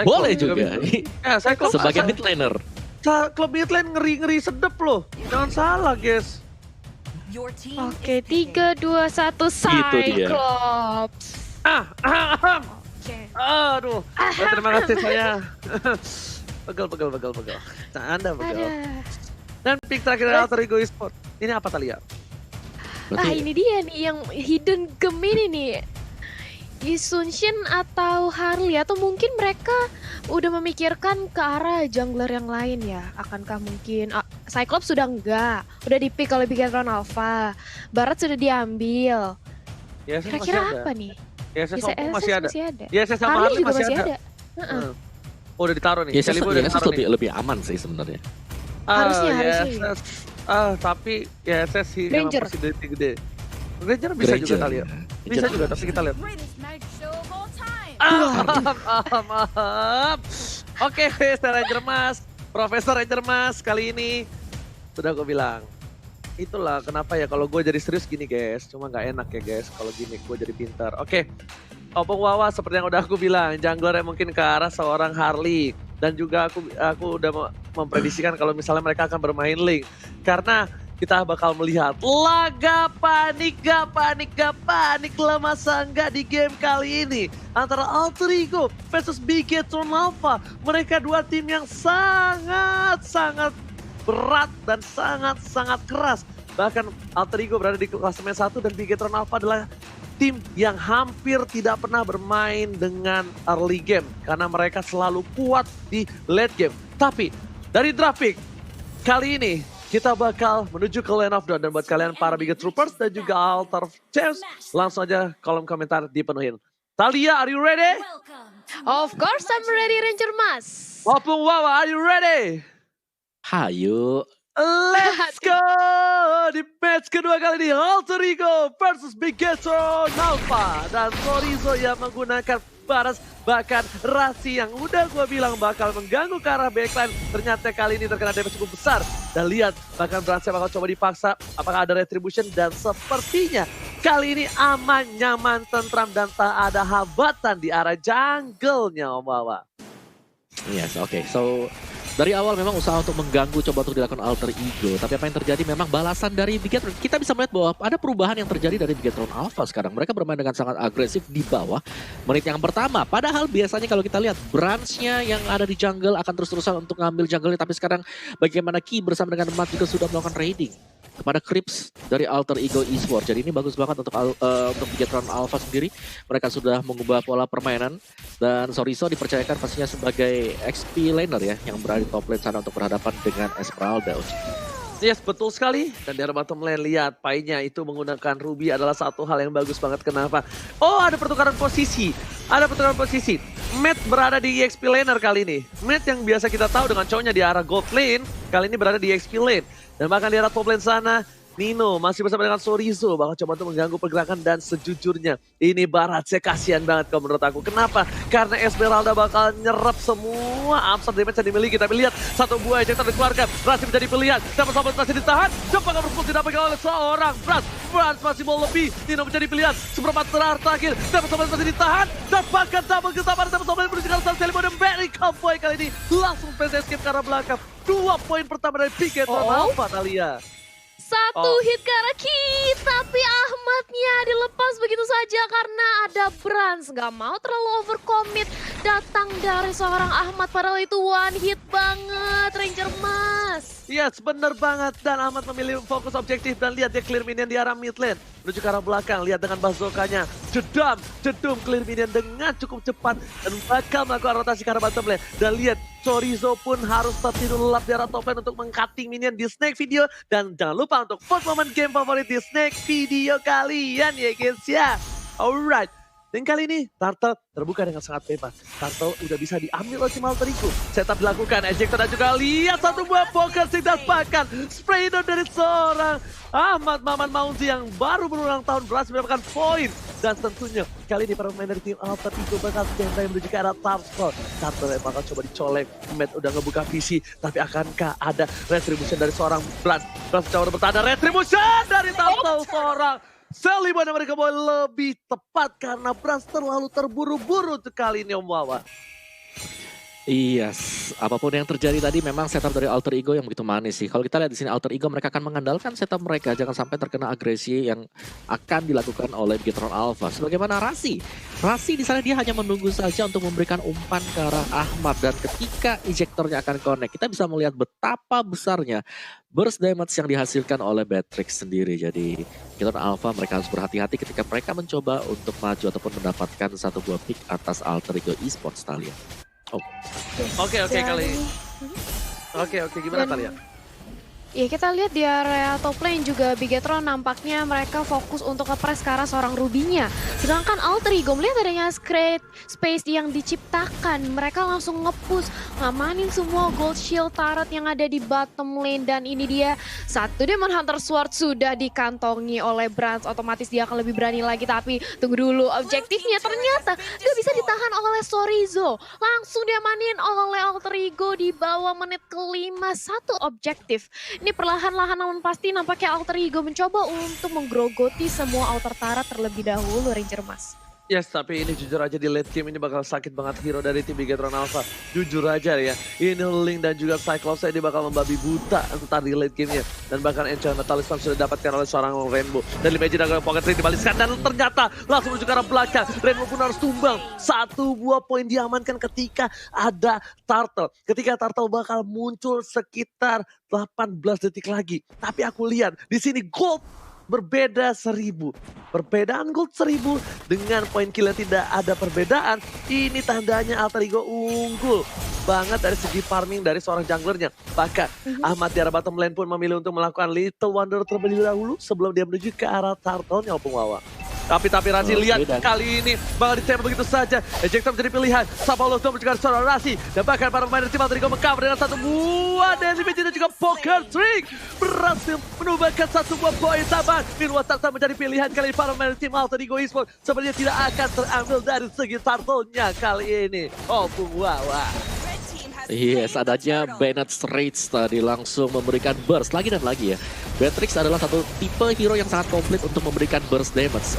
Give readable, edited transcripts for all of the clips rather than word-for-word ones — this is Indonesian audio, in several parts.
Boleh juga. Saya klub Sebagai mid laner. klub mid lane ngeri-ngeri sedep loh. Jangan salah, guys. Oke, 3, 2, 1, Itu dia. Cyclops. Oke. Aduh. Terima kasih saya. Pegel. Nah, Anda pegel. Ada. Dan pick terakhir dari Alter Ego Esport. Ini apa Thalia? Ah, ini dia nih yang hidden gem ini nih. Yisunshin atau Harley, atau mungkin mereka udah memikirkan ke arah jungler yang lain ya. Akankah mungkin Cyclops sudah enggak, udah di-pick oleh Bigetron Alpha. Barat sudah diambil. YSS Kira-kira masih ada. apa nih? YSS YSS Oppo masih ada. ada. YSS sama Harley Harley juga masih masih ada. ada. Heeh. Oh, udah ditaruh nih. Yes, Caliber udah yes, ditaruh nih. lebih aman sih sebenarnya. Harusnya. YSS. Tapi YSS sih yang Ranger. pasti gede. Ranger bisa juga Thalia. Bisa juga, tapi kita lihat. Maaf. Oke, Ranger Mas, Profesor Ranger Mas, kali ini sudah gue bilang. Itulah kenapa ya kalau gue jadi serius gini guys, cuma nggak enak ya guys kalau gini gue jadi pintar. Oke, Opung Wawa seperti yang udah aku bilang, jungler yang mungkin ke arah seorang Harley. Dan juga aku udah memprediksikan kalau misalnya mereka akan bermain Link. Karena kita bakal melihat laga panik gak panik lemah sanggah di game kali ini. Antara Alter Ego versus Bigetron Alpha. Mereka dua tim yang sangat berat dan sangat keras. Bahkan Alter Ego berada di klasemen 1 dan Bigetron Alpha adalah tim yang hampir tidak pernah bermain dengan early game. Karena mereka selalu kuat di late game. Tapi dari draft pick kali ini kita bakal menuju ke Lane of Dawn. Dan buat kalian para Biget Troopers dan juga Altar Champs, langsung aja kolom komentar dipenuhin. Thalia, are you ready? Of course I'm ready, Ranger Mas. Opung Wawa, are you ready? Hayu. Let's go! Di match kedua kali ini, Alter Ego versus Bigetron Alpha. Dan Chorizo yang menggunakan Baras, bahkan Rasi yang udah gue bilang bakal mengganggu ke arah backline. Ternyata kali ini terkena damage cukup besar. Dan lihat, bahkan Bransnya bakal coba dipaksa. Apakah ada retribution? Dan sepertinya kali ini aman, nyaman, tentram, dan tak ada hambatan di arah jungle-nya Om Wawa. Yes, oke. So, dari awal memang usaha untuk mengganggu coba untuk dilakukan Alter Ego. Tapi apa yang terjadi memang balasan dari Bigetron. Kita bisa melihat bahwa ada perubahan yang terjadi dari Bigetron Alpha sekarang. Mereka bermain dengan sangat agresif di bawah menit yang pertama. Padahal biasanya kalau kita lihat branch-nya yang ada di jungle akan terus-terusan untuk ngambil jungle-nya. Tapi sekarang bagaimana Ki bersama dengan Mat juga sudah melakukan raiding kepada Crips dari Alter Ego Esports. Jadi ini bagus banget untuk Bigetron Alpha sendiri. Mereka sudah mengubah pola permainan. Dan Chorizo dipercayakan pastinya sebagai XP laner ya, yang berada di top lane sana untuk berhadapan dengan Esmeralda. Yes, betul sekali. Dan di arah bottom lane, lihat Pai-nya itu menggunakan Ruby adalah satu hal yang bagus banget. Kenapa? Oh, ada pertukaran posisi. Matt berada di EXP laner kali ini. Matt yang biasa kita tahu dengan cowoknya di arah gold lane, kali ini berada di EXP lane. Dan bahkan di arah top lane sana, Nino masih bersama dengan Chorizo bakal coba untuk mengganggu pergerakan. Dan sejujurnya ini Barat saya kasihan banget kalau menurut aku. Kenapa? Karena Esmeralda bakal nyerap semua absorb damage yang dimiliki. Tapi lihat satu buah ejector dikeluarkan. Rasi menjadi pilihan. Dapat sobat masih ditahan. Cepat kabur tidak pegang oleh seorang Brans masih mau lebih. Nino menjadi pilihan. Seperempat terakhir. Dapat sobat masih ditahan. Dapatkan double getapan. Dapat sobat menuju ke arah Selimo dan Barry Cowboy kali ini langsung press escape ke arah belakang. 2 poin pertama dari Bigetron Alpha, Thalia. Satu hit ke arah Ki, tapi Ahmadnya dilepas begitu saja karena ada Brans. Gak mau terlalu overcommit datang dari seorang Ahmad, padahal itu one hit banget Ranger Mas. Yes, bener banget. Dan Ahmad memilih fokus objektif dan lihat dia clear minion di arah mid lane. Menuju ke arah belakang, lihat dengan bazooka-nya. Jedum clear minion dengan cukup cepat. Dan bakal melakukan rotasi ke arah bottom lane. Dan lihat, Chorizo pun harus tertidur lelap di arah top lane untuk meng-cutting minion di Snake video. Dan jangan lupa untuk vote momen game favorit di Snake video kalian ya guys ya. Alright. Dan kali ini Turtle terbuka dengan sangat bebas. Turtle udah bisa diambil oleh tim Alter Ego. Setup dilakukan, ejector dan juga lihat satu buah poker didapatkan. Spray down dari seorang Ahmad Maman Maunzi yang baru berulang tahun berhasil mendapatkan poin. Dan tentunya kali ini para pemain dari tim Alter Ego bakal standby menuju ke arah Turtle. Turtle bakal coba dicolek. Matt udah ngebuka visi. Tapi akankah ada retribution dari seorang Brans? Brans coba bertahan, ada retribution dari Turtle seorang Selimo dan mereka boleh lebih tepat karena Brans terlalu terburu-buru untuk kali ini Om Wawa. Iya, apapun yang terjadi tadi memang setup dari Alter Ego yang begitu manis sih. Kalau kita lihat di sini Alter Ego mereka akan mengandalkan setup mereka jangan sampai terkena agresi yang akan dilakukan oleh Bigetron Alpha. Sebagaimana Rasi. Rasi di sana dia hanya menunggu saja untuk memberikan umpan ke arah Ahmad dan ketika ejektornya akan connect, kita bisa melihat betapa besarnya burst damage yang dihasilkan oleh Batrix sendiri. Jadi Bigetron Alpha mereka harus berhati-hati ketika mereka mencoba untuk maju ataupun mendapatkan satu buah pick atas Alter Ego Esports Talia. Oke kali. Oke gimana Dan- kalian? Ya kita lihat di area top lane juga Bigetron nampaknya mereka fokus untuk nge-press ke arah seorang Rubinya. Sedangkan Alter Ego melihat adanya space yang diciptakan. Mereka langsung nge-push, ngamanin semua gold shield turret yang ada di bottom lane. Dan ini dia, satu Demon Hunter Sword sudah dikantongi oleh Brans. Otomatis dia akan lebih berani lagi. Tapi tunggu dulu, objektifnya ternyata gak bisa ditahan oleh Sorizo. Langsung diamanin oleh Alter Ego di bawah menit kelima. Satu objektif. Ini perlahan-lahan namun pasti nampaknya Alter Ego mencoba untuk menggerogoti semua outer turret terlebih dahulu Ranger Mas. Yes, tapi ini jujur aja di late game ini bakal sakit banget hero dari tim Bigetron Alpha. Jujur aja ya, ini Link dan juga Cyclops ini bakal membabi buta entar di late game-nya. Dan bahkan Enchantment Talisman sudah didapatkan oleh seorang Rainbow. Dan Imagine agak pocket ring dibaliskan dan ternyata langsung menuju ke arah belakang. Rainbow pun harus tumbang. Satu buah poin diamankan ketika ada Turtle. Ketika Turtle bakal muncul sekitar 18 detik lagi. Tapi aku lihat di sini gold berbeda 1000. Perbedaan gold 1000 dengan poin kill yang tidak ada perbedaan. Ini tandanya Alter Ego unggul banget dari segi farming dari seorang junglernya. Bahkan Ahmad di arah bottom lane pun memilih untuk melakukan Little Wonder terlebih dahulu sebelum dia menuju ke arah turtle-nya Opung Wawa. Tapi Rasi lihat kali ini bakal ditembak begitu saja. Ejector menjadi pilihan. Sapaulos dong mencegah seorang Rasi. Dan bahkan para pemain tim Alter Ego mengcover dengan satu buah damage dan juga poker trick. Berhasil menumbangkan satu buah poin tambahan. Minwa Tarta menjadi pilihan kali ini para pemain tim Alter Ego Esports. Sebenarnya tidak akan terambil dari segi turtle-nya kali ini. Opung Wawa. Yes, adanya Bennett Straits tadi langsung memberikan burst lagi dan lagi ya. Batrix adalah satu tipe hero yang sangat komplit untuk memberikan burst damage.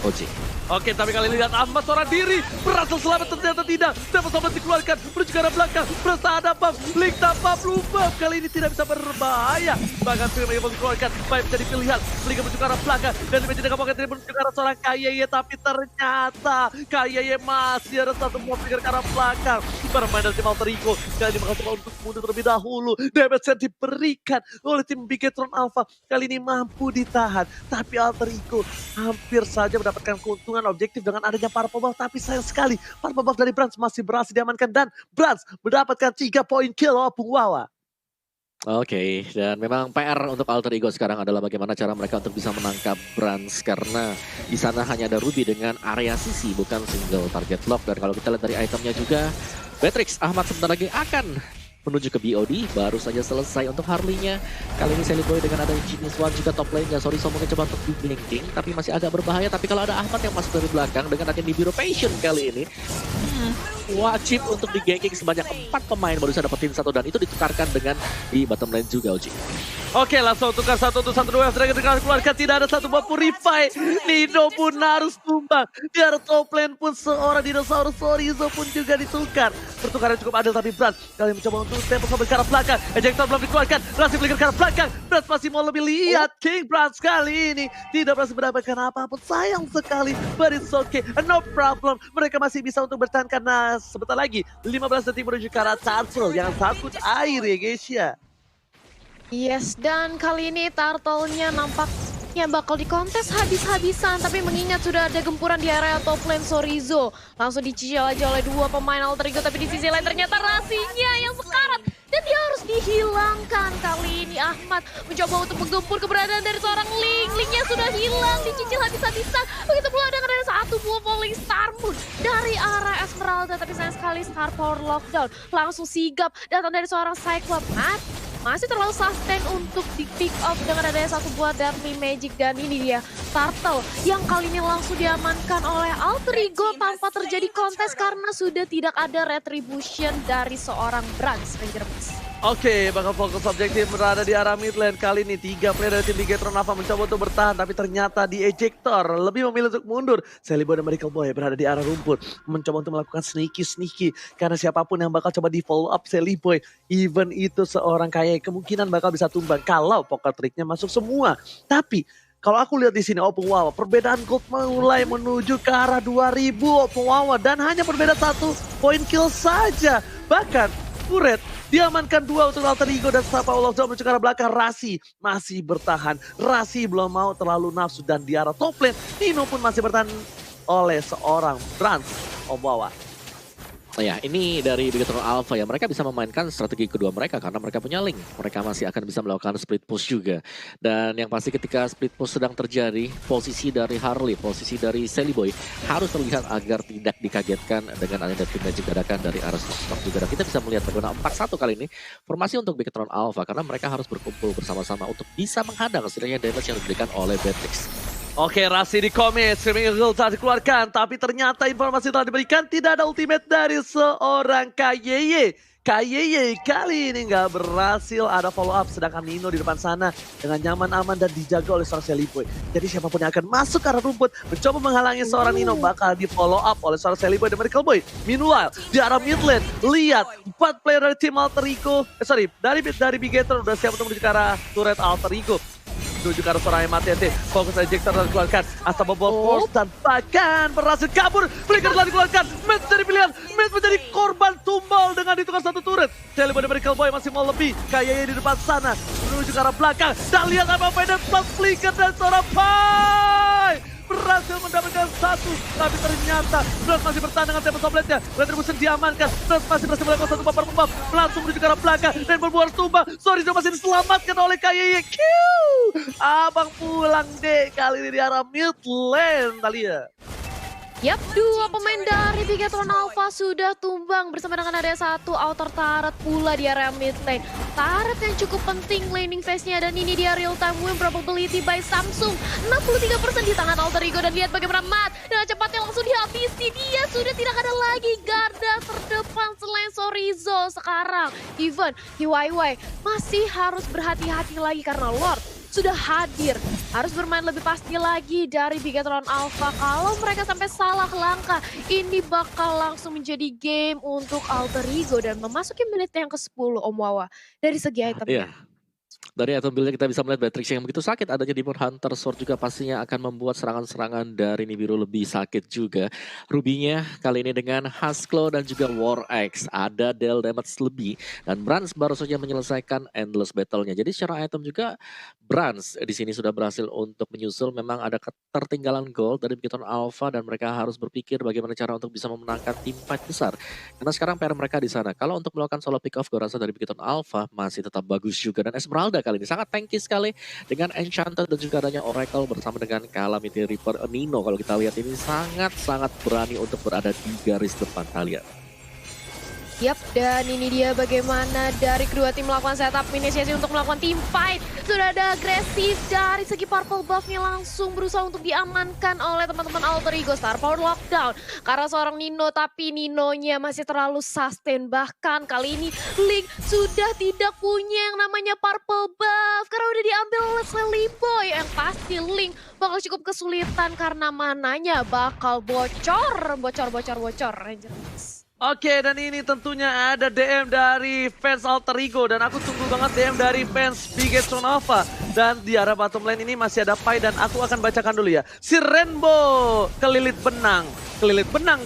Oji. Oke, tapi kali ini lihat Ahmad seorang diri. Berhasil selamat ternyata tidak. Dapat selamat dikeluarkan. Menuju ke arah belakang. Berasa ada buff. Link tanpa blue buff. Kali ini tidak bisa berbahaya. Bahkan Film yang dikeluarkan. Baik menjadi pilihan. Link menuju ke arah belakang. Dan Imagine dengan pocket menuju ke arah seorang KYY. Tapi ternyata KYY masih ada satu buff ke arah belakang. Bermain dari tim Alter Ego. Kali ini bakal coba untuk mundur terlebih dahulu. Damage yang diberikan oleh tim Bigetron Alpha. Kali ini mampu ditahan. Tapi Alter Ego hampir saja mendapatkan keuntungan objektif dengan adanya para pembuff, tapi sayang sekali para pembuff dari Brans masih berhasil diamankan dan Brans mendapatkan 3 poin kill Opung Wawa. Oke, dan memang PR untuk Alter Ego sekarang adalah bagaimana cara mereka untuk bisa menangkap Brans karena di sana hanya ada Ruby dengan area sisi bukan single target lock. Dan kalau kita lihat dari itemnya juga, Batrix Ahmad sebentar lagi akan menuju ke BOD, baru saja selesai untuk Harley-nya. Kali ini Sally Boy dengan ada Genius One juga top lane-nya. Sorry, mungkin coba untuk di blinking, tapi masih agak berbahaya. Tapi kalau ada Ahmad yang masuk dari belakang dengan adanya Nibiru Passion kali ini, wajib untuk di-ganking sebanyak 4 pemain baru bisa dapetin satu dan itu ditukarkan dengan di bottom lane juga, Uji. Oke, langsung tukar 1 untuk 1 2 Dragon keluarkan, tidak ada satu buah purify. Nido pun harus tumbang. Di arah top lane pun seorang dinosaurus Sorizo pun juga ditukar. Pertukaran cukup adil tapi Brans kali mencoba untuk tempo sampai ke arah belakang. Ejector belum dikeluarkan, berhasil belikan ke arah belakang. Brans masih mau lebih lihat. King Brans kali ini tidak berhasil mendapatkan apapun. Sayang sekali, but it's okay, no problem. Mereka masih bisa untuk bertahan karena sebentar lagi 15 detik menuju ke arah Turtle yang takut air ya guys ya. Yes, dan kali ini turtle-nya nampaknya bakal dikontes habis-habisan. Tapi mengingat sudah ada gempuran di area top lane Sorizo. Langsung dicicil aja oleh 2 pemain Alter Ego. Tapi di sisi lain ternyata Rasinya yang sekarat. Dan dia harus dihilangkan. Kali ini Ahmad mencoba untuk menggempur keberadaan dari seorang Link. Linknya sudah hilang, dicicil habis-habisan. Begitu pula dengan ada satu buah Falling Star Moon dari arah Esmeralda. Tapi sayang sekali Star Power Lockdown langsung sigap datang dari seorang Cyclops. Masih terlalu sustain untuk di pick off dengan adanya satu buah Deadly Magic. Dan ini dia Turtle yang kali ini langsung diamankan oleh Alter Ego tanpa terjadi kontes karena sudah tidak ada retribution dari seorang Brans Ranger Mas. Oke, bakal fokus objektif berada di arah mid lane. Kali ini 3 player dari tim Bigetron Alpha mencoba untuk bertahan, tapi ternyata di ejector. Lebih memilih untuk mundur. Celibo dan Miracle Boy berada di arah rumput. Mencoba untuk melakukan sneaky. Karena siapapun yang bakal coba di follow up Celiboy. Even itu seorang kayak kemungkinan bakal bisa tumbang kalau poker triknya masuk semua. Tapi kalau aku lihat di sini Open Wawa, perbedaan gold mulai menuju ke arah 2000 Open Wawa. Dan hanya berbeda 1 poin kill saja. Bahkan Kuret diamankan 2 untuk Alter Ego dan Sapa Olaf Zone menuju ke arah belakang. Rasi masih bertahan. Rasi belum mau terlalu nafsu dan di arah top lane. Nino pun masih bertahan oleh seorang Brans Obawa. Ya, ini dari Bigetron Alpha ya, mereka bisa memainkan strategi kedua mereka karena mereka punya link. Mereka masih akan bisa melakukan split push juga. Dan yang pasti ketika split push sedang terjadi, posisi dari Harley, posisi dari Celiboy harus terlihat agar tidak dikagetkan dengan adanya tim magic dadakan dari arah Sustok juga. Dan kita bisa melihat bagaimana 4-1 kali ini formasi untuk Bigetron Alpha karena mereka harus berkumpul bersama-sama untuk bisa menghadang setidaknya damage yang diberikan oleh Beatrix. Oke, Rasi di commit, Screaming Eagle telah dikeluarkan, tapi ternyata informasi telah diberikan tidak ada ultimate dari seorang KYY. KYY kali ini nggak berhasil ada follow up, sedangkan Nino di depan sana dengan nyaman, aman dan dijaga oleh seorang Celiboy. Jadi siapapun yang akan masuk ke arah rumput mencoba menghalangi seorang Nino bakal di follow up oleh seorang Celiboy dan Miracle Boy. Meanwhile, di arah mid lane, lihat 4 player dari tim Alter Ego, dari Bigetron udah siap untuk menuju ke arah turret Alter Ego. Menuju ke arah seorang MATT, fokus ejector telah dikeluarkan, Asta bobol force dan bahkan berhasil kabur, Flicker telah dikeluarkan, Mid jadi pilihan, Mid menjadi korban tumbal dengan ditukar 1 turret. Celiboy dan Miracle Boy masih mau lebih, kayaknya di depan sana, menuju ke arah belakang, dan lihat apa Vader plus Flicker dan seorang Pai berhasil mendapatkan 1, tapi ternyata Blast masih bertahan dengan tempo sobletnya. Retribution diamankan, Blast masih berhasil melakukan 1 bumper pembab, langsung menuju ke arah belakang, dan berbuat tumbang. Sorry, masih diselamatkan oleh KYY. Abang pulang deh kali ini di arah mid lane, Thalia. Yap, 2 pemain dari Bigetron Alpha sudah tumbang bersama dengan ada 1 outer turret pula di area mid lane. Turret yang cukup penting laning phase-nya dan ini dia real time win probability by Samsung. 63% di tangan Alter Ego dan lihat bagaimana Matt dengan cepatnya langsung dihabisi. Dia sudah tidak ada lagi garda terdepan selain Sorizo sekarang. Even YY masih harus berhati-hati lagi karena Lord sudah hadir. Harus bermain lebih pasti lagi dari Bigetron Alpha. Kalau mereka sampai salah langkah, ini bakal langsung menjadi game untuk Alter Ego dan memasuki menit yang ke-10 Om Wawa. Dari segi itemnya. Dari item build kita bisa melihat Beatrix yang begitu sakit, adanya Demon Hunter Sword juga pastinya akan membuat serangan-serangan dari Nibiru lebih sakit juga. Rubinya kali ini dengan Husklo dan juga War Axe ada deal damage lebih dan Brans baru saja menyelesaikan endless battle-nya. Jadi secara item juga Brans di sini sudah berhasil untuk menyusul. Memang ada ketertinggalan gold dari Bigetron Alpha dan mereka harus berpikir bagaimana cara untuk bisa memenangkan tim fight besar. Karena sekarang PR mereka di sana. Kalau untuk melakukan solo pick off, gue rasa dari Bigetron Alpha masih tetap bagus juga dan Esmeralda kali ini sangat tanky sekali dengan Enchanted dan juga adanya Oracle bersama dengan Calamity Reaper. Nino kalau kita lihat ini sangat-sangat berani untuk berada di garis depan, Thalia. Yap, dan ini dia bagaimana dari kedua tim melakukan setup inisiasi untuk melakukan team fight. Sudah ada agresif dari segi purple buff-nya langsung berusaha untuk diamankan oleh teman-teman Alter Ego. Star Power Lockdown karena seorang Nino, tapi Ninonya masih terlalu sustain. Bahkan kali ini Link sudah tidak punya yang namanya purple buff karena udah diambil oleh Celiboy. Yang pasti Link bakal cukup kesulitan karena mananya bakal bocor. Rangers. Oke, dan ini tentunya ada DM dari fans Alter Ego dan aku tunggu banget DM dari fans Bigetron Alpha. Dan di arah bottom lane ini masih ada Pai dan aku akan bacakan dulu ya. Si Rainbow kelilit benang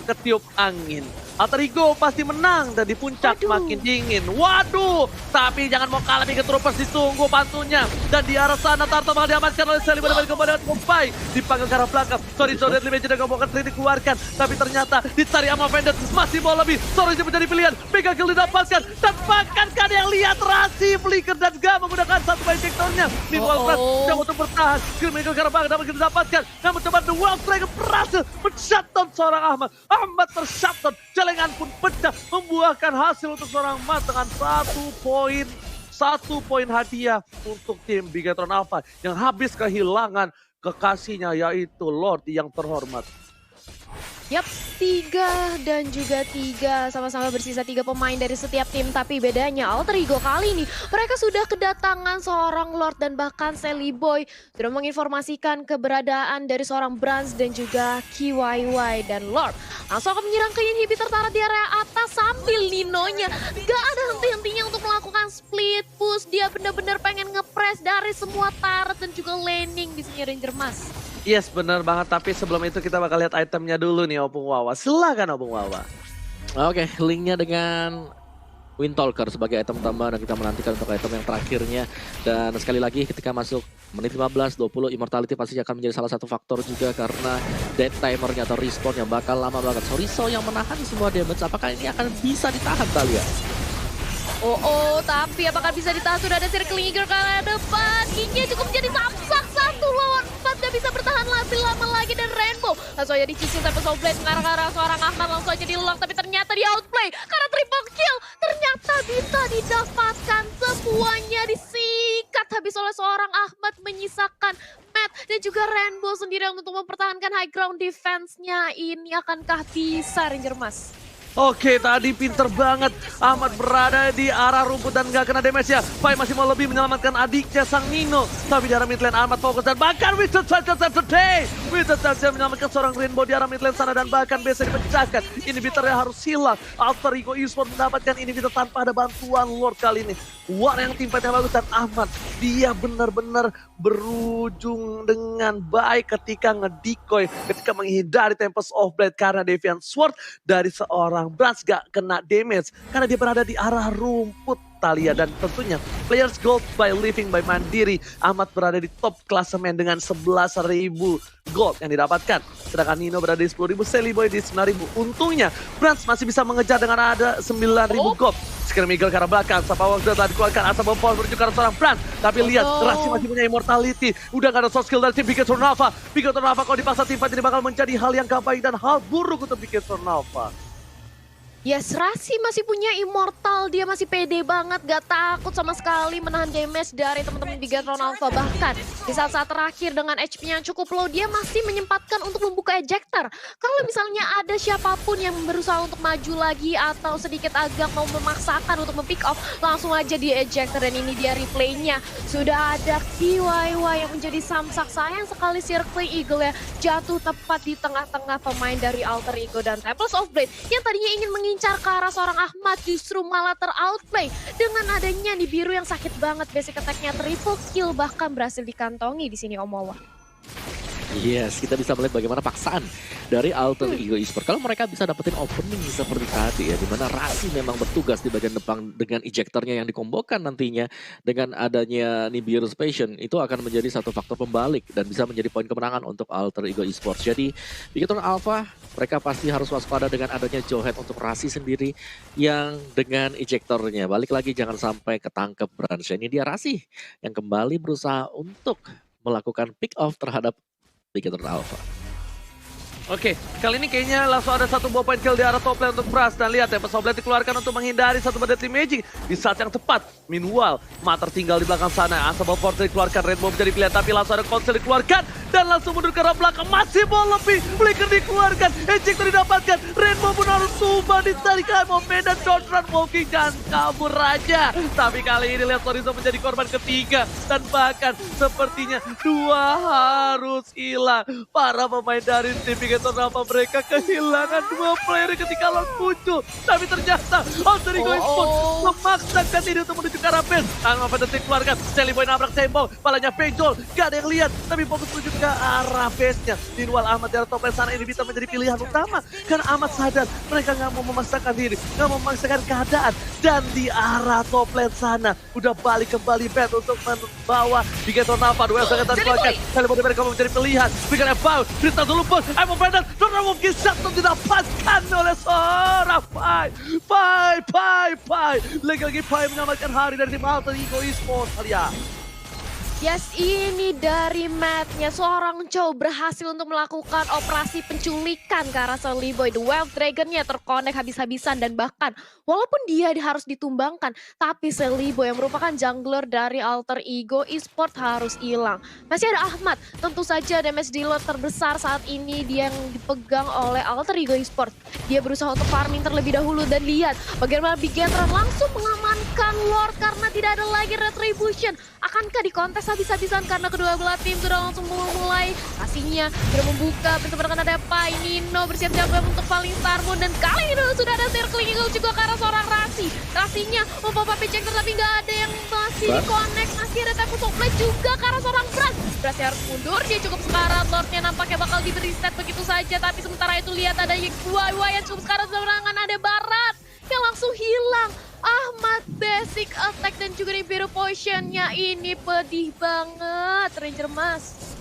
ketiup angin. Alter Ego pasti menang dan di puncak makin dingin. Waduh, tapi jangan mau kalah Bigetron Troopers, ditunggu pantunya. Dan di arah sana Tarto bakal diamankan oleh Celiboy dan kemudian Kompai. Dipanggil ke arah belakang. Sorry, Deadly Magic dan Gombokan kritik dikeluarkan. Tapi ternyata dicari sama Vendor masih mau lebih. Sorry menjadi pilihan. Mega kill didapatkan. Dan bahkan kan yang lihat Rasi, Flicker dan Gam menggunakan satu injektornya. Meanwhile Brad coba untuk bertahan. Mega kill dapat didapatkan. Namun coba The Wild Dragon berhasil men-shutdown seorang Ahmad. Ahmad ter-shutdown. Celengan pun pecah, membuahkan hasil untuk seorang Mat dengan 1 poin hadiah untuk tim Bigetron Alpha yang habis kehilangan kekasihnya yaitu Lord yang terhormat. Yap, 3 dan juga 3 sama-sama bersisa 3 pemain dari setiap tim. Tapi bedanya Alter Ego kali ini mereka sudah kedatangan seorang Lord dan bahkan Sally Boy sudah menginformasikan keberadaan dari seorang Brans dan juga KYY dan Lord. Langsung akan menyerang ke inhibitor turret di area atas sambil Ninonya gak ada henti-hentinya untuk melakukan split push. Dia benar-benar pengen ngepres dari semua turret dan juga laning di sini Ranger Mas. Yes, bener banget. Tapi sebelum itu kita bakal lihat itemnya dulu nih Opung Wawa. Silakan Opung Wawa. Oke, linknya dengan Windtalker sebagai item tambahan dan kita menantikan untuk item yang terakhirnya. Dan sekali lagi ketika masuk menit 15-20 Immortality pasti akan menjadi salah satu faktor juga karena dead timernya atau respawn yang bakal lama banget. Soriso yang menahan semua damage, apakah ini akan bisa ditahan Talia? Tapi apakah bisa ditahan? Sudah ada Circling Eagle ke arah depan. Kingnya cukup jadi samsak 1 lawan 4. Gak bisa bertahan lebih lama lagi dan Rainbow langsung aja dicicil sampai Soul Blade mengarah ke arah seorang Ahmad. Langsung aja di-lock tapi ternyata di outplay karena triple kill. Ternyata bisa didapatkan semuanya disikat habis oleh seorang Ahmad, menyisakan Matt dan juga Rainbow sendiri untuk mempertahankan high ground defense-nya. Ini akankah bisa Ranger Mas? Oke, tadi pinter banget. Ahmad berada di arah rumput dan gak kena damage ya. Pai masih mau lebih menyelamatkan adiknya sang Nino. Tapi di arah mid lane Ahmad fokus dan bahkan Wizard Save the Day. Wizard Save menyelamatkan seorang Rainbow di arah mid lane sana dan bahkan biasa dipecahkan. Inhibitornya harus hilang. Alter Ego Esports mendapatkan inhibitor tanpa ada bantuan Lord kali ini. War yang timpetnya bagus dan Ahmad dia benar-benar berujung dengan baik ketika ngedikoy, ketika menghindari Tempest of Blade karena Deviant Sword dari seorang Brans gak kena damage karena dia berada di arah rumput Talia. Dan tentunya players gold by living by Mandiri. Ahmad berada di top klasemen dengan 11.000 gold yang didapatkan, sedangkan Nino berada di 10.000, Sally Boy di 9.000. Untungnya Brans masih bisa mengejar dengan ada 9.000 gold. Scream Eagle ke arah belakang, Sapawang sudah telah dikeluarkan, Asal Bempol menuju ke arah seorang Brans. Tapi lihat, Rasi masih punya immortality. Udah gak ada soft skill dari tim Big Tornava. Big Tornava kalau dipaksa timpa jadi bakal menjadi hal yang gak baik dan hal buruk untuk Big Tornava. Yes, Rasi masih punya immortal, dia masih pede banget, gak takut sama sekali menahan damage dari teman-teman Bigatron Alpha. Bahkan di saat-saat terakhir dengan HP-nya yang cukup low, dia masih menyempatkan untuk membuka ejector. Kalau misalnya ada siapapun yang berusaha untuk maju lagi atau sedikit agak mau memaksakan untuk mempick off, langsung aja di ejector. Dan ini dia replaynya, sudah ada KYY yang menjadi samsak. Sayang sekali Circling Eagle ya jatuh tepat di tengah-tengah pemain dari Alter Ego dan Tempest of Blade yang tadinya ingin mengincar ke arah seorang Ahmad, justru malah ter-outplay dengan adanya di biru yang sakit banget. Basic attack-nya triple kill bahkan berhasil dikantongi di sini Omowa. Yes, kita bisa melihat bagaimana paksaan dari Alter Ego Esports. Kalau mereka bisa dapetin opening seperti tadi ya, dimana Rasi memang bertugas di bagian depan dengan ejectornya yang dikombokan nantinya dengan adanya Nibiru Passion, itu akan menjadi satu faktor pembalik dan bisa menjadi poin kemenangan untuk Alter Ego Esports. Jadi Bigatron Alpha mereka pasti harus waspada dengan adanya Jowhead untuk Rasi sendiri yang dengan ejectornya. Balik lagi jangan sampai ketangkep Brans. Ini dia Rasi yang kembali berusaha untuk melakukan pick off terhadap Bigatron Alpha. Oke, kali ini kayaknya langsung ada satu buah point kill di arah top lane untuk Brans. Dan lihat ya, Tempest of Blade dikeluarkan untuk menghindari satu deadly magic di saat yang tepat. Meanwhile, Mat tertinggal di belakang sana. Asal Fort dikeluarkan, Rainbow menjadi pilihan, tapi langsung ada Council dikeluarkan. Dan langsung mundur ke arah belakang, masih mau lebih. Flicker dikeluarkan, Ejector didapatkan. Rainbow pun harus subah ditarikan. Mau dan don't run, walking dan kabur aja. Tapi kali ini lihat Sorizo menjadi korban ketiga. Dan bahkan sepertinya dua harus hilang. Para pemain dari tim Tornava mereka kehilangan dua player ketika Lord muncul. Tapi ternyata Alter Ego Esports memaksakan diri untuk menuju ke arah base. Tangan Fantasy keluarkan, Sally Boy nabrak tembok, palanya Pejol, gak ada yang lihat. Tapi fokus menuju ke arah base-nya. Meanwhile Ahmad dari top lane sana ini bisa menjadi pilihan utama. Karena Ahmad sadar mereka gak mau memaksakan diri, gak mau memaksakan keadaan. Dan di arah top lane sana udah balik kembali band untuk membawa Bigatron Alpha. Dua sangat terkeluarkan, Sally Boy mereka mau menjadi pilihan. Bikin F-Bow, Rita dulu pun, dan Donald mungkin satu didapatkan oleh seorang Pai. Lagi-lagi Pai menyelamatkan hari dari tim Alter Ego Esports. Ya. Yes, ini dari Matt-nya. Seorang Chow berhasil untuk melakukan operasi penculikan ke arah Sully Boy. The Wild Dragon-nya terkonek habis-habisan dan bahkan walaupun dia harus ditumbangkan, tapi Sully Boy yang merupakan jungler dari Alter Ego Esport harus hilang. Masih ada Ahmad, tentu saja damage dealer terbesar saat ini dia yang dipegang oleh Alter Ego Esport. Dia berusaha untuk farming terlebih dahulu dan lihat bagaimana Bigetron langsung mengamankan Lord karena tidak ada lagi retribution. Akankah di kontes habis-habisan karena kedua belah tim sudah langsung mulai pastinya sudah membuka bersama dengan ada Pai Nino bersiap-siap untuk paling Starmoon dan kali ini sudah ada circling eagle juga ke arah seorang Rasi. Rasinya membawa picture tapi nggak ada yang masih di connect, masih ada Typhus of Blade juga ke arah seorang Brans. Brans harus mundur, dia cukup sekarat, Lordnya nampaknya bakal diberi set begitu saja tapi sementara itu lihat ada Yigua yang cukup sekarat serangan ada Barat yang langsung hilang. Ahmad basic attack dan juga di biru potionnya ini pedih banget Ranger Mas.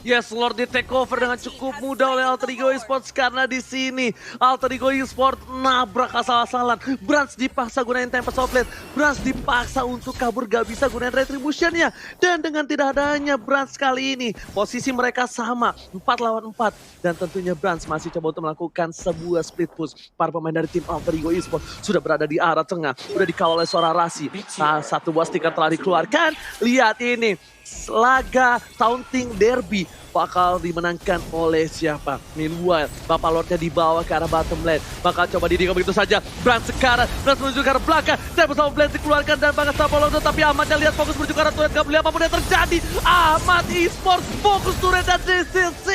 Yes, Lord di take over dengan cukup mudah oleh Alter Ego Esports karena di sini Alter Ego Esports nabrak asal-asalan. Brans dipaksa gunain Tempest of Blade, Brans dipaksa untuk kabur gak bisa gunain Retribution-nya. Dan dengan tidak adanya Brans kali ini, posisi mereka sama, 4 lawan 4. Dan tentunya Brans masih coba untuk melakukan sebuah split push. Para pemain dari tim Alter Ego Esports sudah berada di arah tengah, sudah dikawal oleh seorang Rasi. Nah, satu buah stiker telah dikeluarkan, lihat ini. Laga Taunting Derby bakal dimenangkan oleh siapa? Meanwhile, Bapak Lordnya dibawa ke arah bottom lane. Bakal coba didikam begitu saja. Brans sekarang, Brans menuju ke arah belakang. Tempest of Blade dikeluarkan dan banget Bapak Lord. Tapi Ahmadnya lihat fokus menuju ke arah turret. Gak boleh apapun yang terjadi. Ahmad Esports fokus turret dan DCC.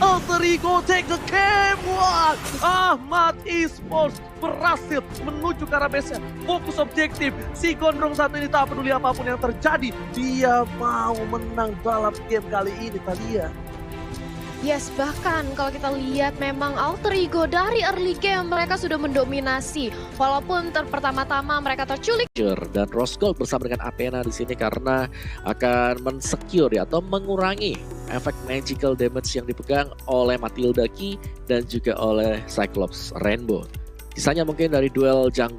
Alter Ego take the game one. Ahmad Esports berhasil menuju ke arah base-nya. Fokus objektif. Si Gondrong satu ini tak peduli apapun yang terjadi. Dia mau menang dalam game kali ini, Thalia. Yes, bahkan kalau kita lihat memang Alter Ego dari early game mereka sudah mendominasi. Walaupun pertama-tama mereka terculik. Dan Rose Gold bersama dengan Athena di sini karena akan mensecure atau mengurangi efek magical damage yang dipegang oleh Matilda Key dan juga oleh Cyclops Rainbow. Sisanya mungkin dari duel jungler.